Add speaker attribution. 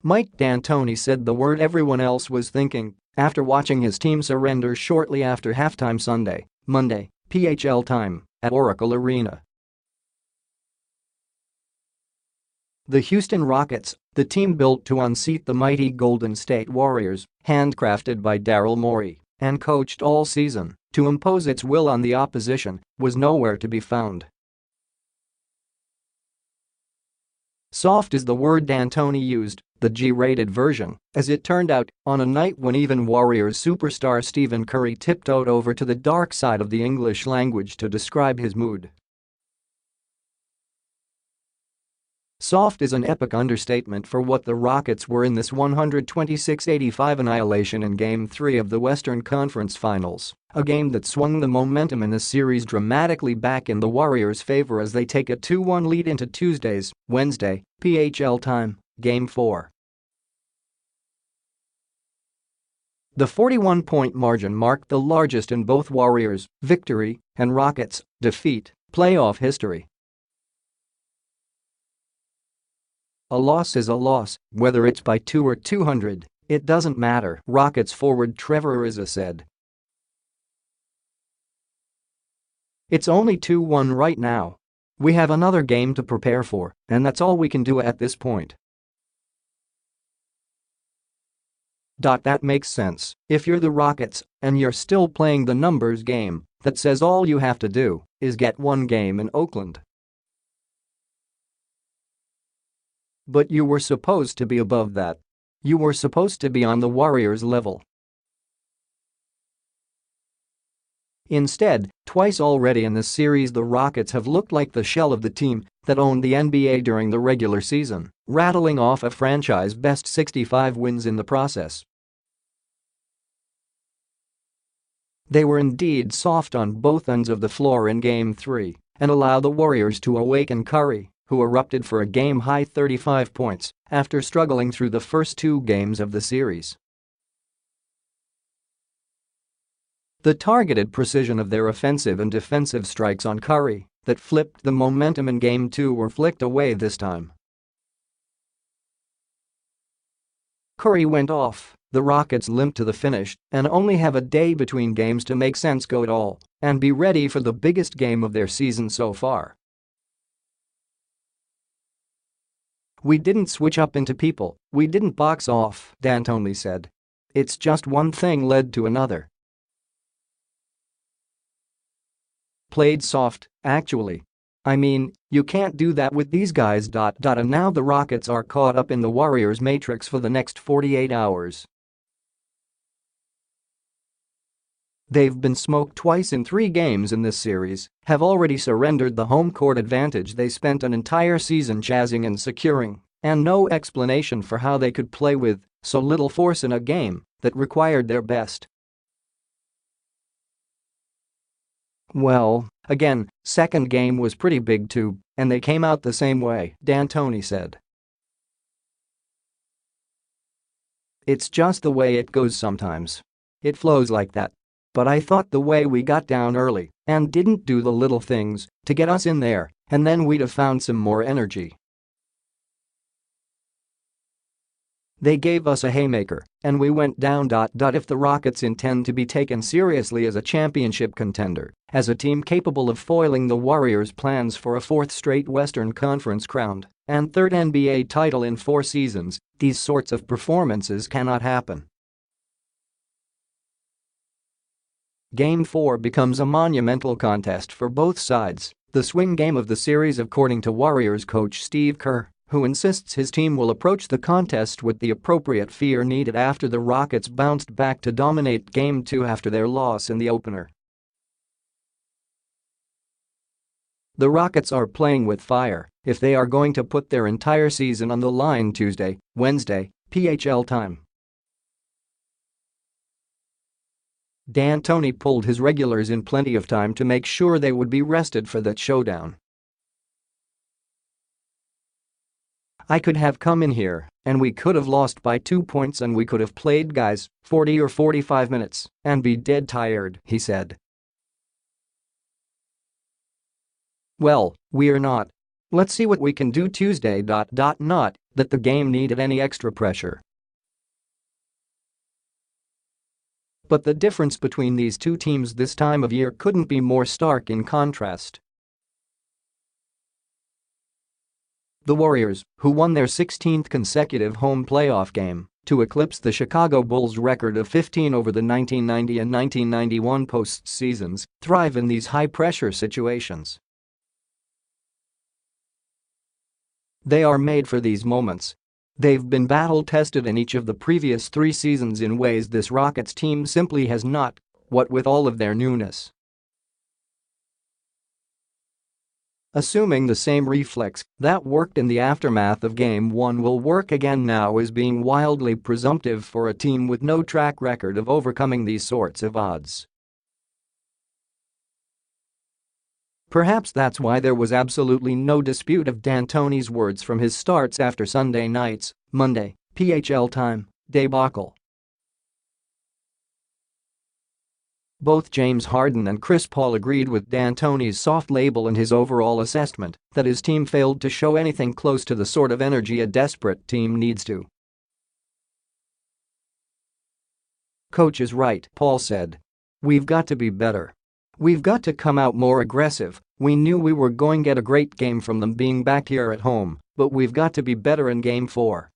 Speaker 1: Mike D'Antoni said the word everyone else was thinking after watching his team surrender shortly after halftime Monday, PHL time, at Oracle Arena. The Houston Rockets, the team built to unseat the mighty Golden State Warriors, handcrafted by Daryl Morey and coached all season to impose its will on the opposition, was nowhere to be found. Soft is the word D'Antoni used, the G-rated version, as it turned out, on a night when even Warriors superstar Stephen Curry tiptoed over to the dark side of the English language to describe his mood. Soft is an epic understatement for what the Rockets were in this 126-85 annihilation in Game 3 of the Western Conference Finals, a game that swung the momentum in the series dramatically back in the Warriors' favor as they take a 2-1 lead into Wednesday, PHL time, Game 4. The 41-point margin marked the largest in both Warriors' victory and Rockets' defeat playoff history. A loss is a loss, whether it's by 2 or 200, it doesn't matter, Rockets forward Trevor Ariza said. It's only 2-1 right now. We have another game to prepare for, and that's all we can do at this point. That makes sense if you're the Rockets and you're still playing the numbers game that says all you have to do is get one game in Oakland. But you were supposed to be above that. You were supposed to be on the Warriors' level. Instead, twice already in this series the Rockets have looked like the shell of the team that owned the NBA during the regular season, rattling off a franchise-best 65 wins in the process. They were indeed soft on both ends of the floor in Game 3 and allow the Warriors to awaken Curry, who erupted for a game-high 35 points after struggling through the first 2 games of the series. The targeted precision of their offensive and defensive strikes on Curry that flipped the momentum in Game 2 were flicked away this time. Curry went off, the Rockets limped to the finish and only have a day between games to make sense go at all and be ready for the biggest game of their season so far. We didn't switch up into people, we didn't box off, D'Antoni said. It's just one thing led to another. Played soft, actually. I mean, you can't do that with these guys. And now the Rockets are caught up in the Warriors' matrix for the next 48 hours. They've been smoked twice in 3 games in this series, have already surrendered the home court advantage they spent an entire season jazzing and securing, and no explanation for how they could play with so little force in a game that required their best. Well, again, second game was pretty big too, and they came out the same way, D'Antoni said. It's just the way it goes sometimes. It flows like that. But I thought the way we got down early and didn't do the little things to get us in there, and then we'd have found some more energy. They gave us a haymaker, and we went down. If the Rockets intend to be taken seriously as a championship contender, as a team capable of foiling the Warriors' plans for a 4th straight Western Conference crown and 3rd NBA title in 4 seasons, these sorts of performances cannot happen. Game 4 becomes a monumental contest for both sides, the swing game of the series according to Warriors coach Steve Kerr, who insists his team will approach the contest with the appropriate fear needed after the Rockets bounced back to dominate Game 2 after their loss in the opener. The Rockets are playing with fire if they are going to put their entire season on the line Wednesday, PHL time. D'Antoni pulled his regulars in plenty of time to make sure they would be rested for that showdown. I could have come in here, and we could have lost by 2 points and we could have played guys 40 or 45 minutes and be dead tired, he said. Well, we're not. Let's see what we can do Tuesday. Not that the game needed any extra pressure. But the difference between these two teams this time of year couldn't be more stark in contrast. The Warriors, who won their 16th consecutive home playoff game to eclipse the Chicago Bulls' record of 15 over the 1990 and 1991 postseasons, thrive in these high-pressure situations. They are made for these moments. They've been battle-tested in each of the previous 3 seasons in ways this Rockets team simply has not, what with all of their newness. Assuming the same reflex that worked in the aftermath of Game 1 will work again now is being wildly presumptive for a team with no track record of overcoming these sorts of odds. Perhaps that's why there was absolutely no dispute of D'Antoni's words from his starts after Sunday night's Monday PHL time debacle. Both James Harden and Chris Paul agreed with D'Antoni's soft label and his overall assessment that his team failed to show anything close to the sort of energy a desperate team needs to. "Coach is right," Paul said. "We've got to be better. We've got to come out more aggressive. We knew we were going to get a great game from them being back here at home, but we've got to be better in Game 4.